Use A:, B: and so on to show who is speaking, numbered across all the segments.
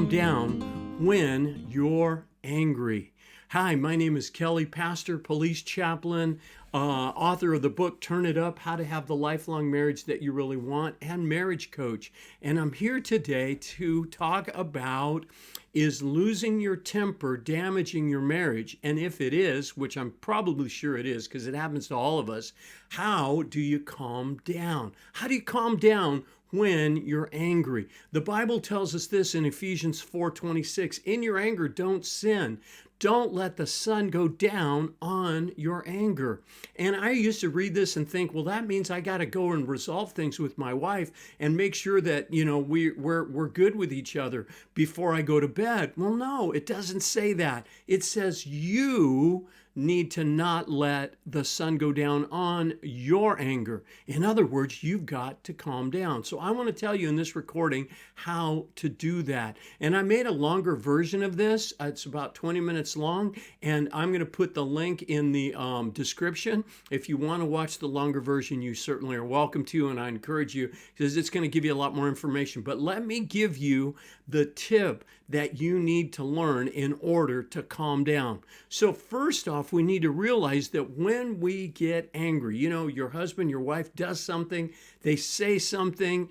A: calm down when you're angry. Hi, my name is Kelly, pastor, police chaplain, author of the book Turn It Up, How to Have the Lifelong Marriage That You Really Want, and marriage coach. And I'm here today to talk about, is losing your temper damaging your marriage? And if it is, which I'm probably sure it is because it happens to all of us, how do you calm down? How do you calm down when you're angry? The Bible tells us this in Ephesians 4:26, in your anger, don't sin. Don't let the sun go down on your anger. And I used to read this and think, well, that means I got to go and resolve things with my wife and make sure that, we're good with each other before I go to bed. Well, no, it doesn't say that. It says you need to not let the sun go down on your anger. In other words, you've got to calm down. So I want to tell you in this recording how to do that. And I made a longer version of this. It's about 20 minutes long, and I'm going to put the link in the description. If you want to watch the longer version, you certainly are welcome to, and I encourage you because it's going to give you a lot more information. But let me give you the tip that you need to learn in order to calm down. So first off, we need to realize that when we get angry, your husband, your wife does something, they say something,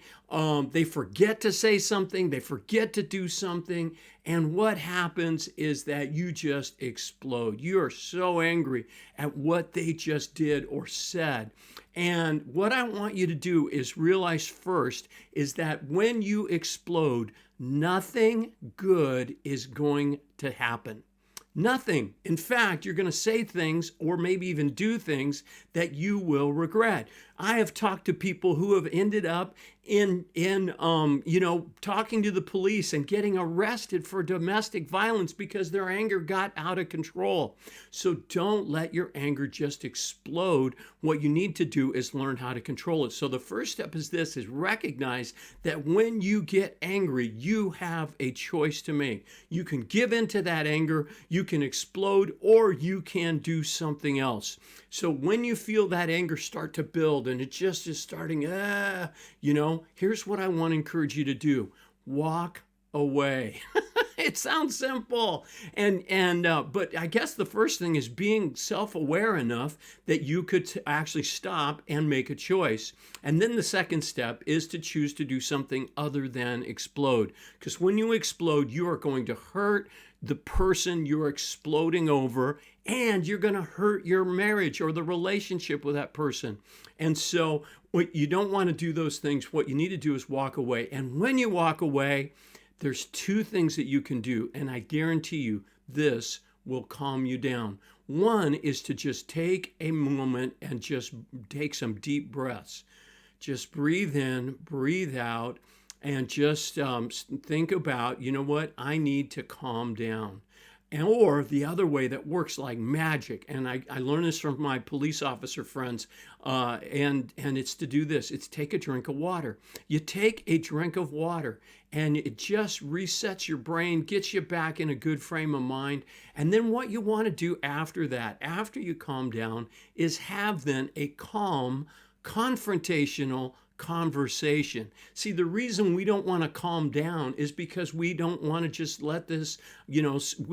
A: they forget to say something, they forget to do something, and what happens is that you just explode. You are so angry at what they just did or said. And what I want you to do is realize first is that when you explode, nothing good is going to happen. Nothing. In fact, you're going to say things or maybe even do things that you will regret. I have talked to people who have ended up in talking to the police and getting arrested for domestic violence because their anger got out of control. So don't let your anger just explode. What you need to do is learn how to control it. So the first step is recognize that when you get angry, you have a choice to make. You can give in to that anger, you can explode, or you can do something else. So when you feel that anger start to build and it just is starting, here's what I want to encourage you to do. Walk away. It sounds simple. But I guess the first thing is being self-aware enough that you could actually stop and make a choice. And then the second step is to choose to do something other than explode. Because when you explode, you are going to hurt the person you're exploding over, and you're going to hurt your marriage or the relationship with that person. And so what you don't want to do those things. What you need to do is walk away. And when you walk away, there's two things that you can do, and I guarantee you this will calm you down. One is to just take a moment and just take some deep breaths. Just breathe in, breathe out, and just think about, I need to calm down. Or the other way that works like magic, and I learned this from my police officer friends, and it's to do this. It's take a drink of water. You take a drink of water, and it just resets your brain, gets you back in a good frame of mind. And then what you want to do after that, after you calm down, is have then a calm, confrontational conversation. See, the reason we don't want to calm down is because we don't want to just let this,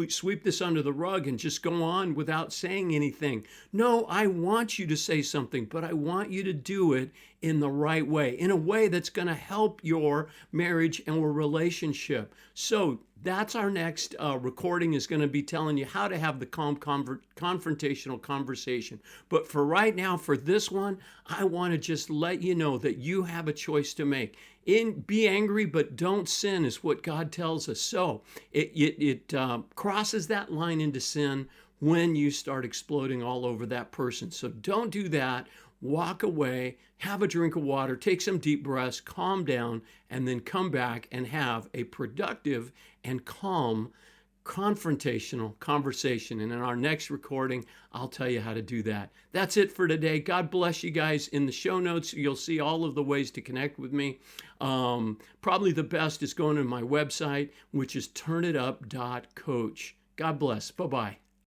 A: sweep this under the rug and just go on without saying anything. No, I want you to say something, but I want you to do it in the right way, in a way that's going to help your marriage and your relationship. So that's our next recording is going to be telling you how to have the calm confrontational conversation. But for right now, for this one, I want to just let you know that you have a choice to make. Be angry, but don't sin is what God tells us. So it crosses that line into sin when you start exploding all over that person. So don't do that. Walk away, have a drink of water, take some deep breaths, calm down, and then come back and have a productive and calm confrontational conversation. And in our next recording, I'll tell you how to do that. That's it for today. God bless you guys. In the show notes, you'll see all of the ways to connect with me. Probably the best is going to my website, which is turnitup.coach. God bless. Bye-bye.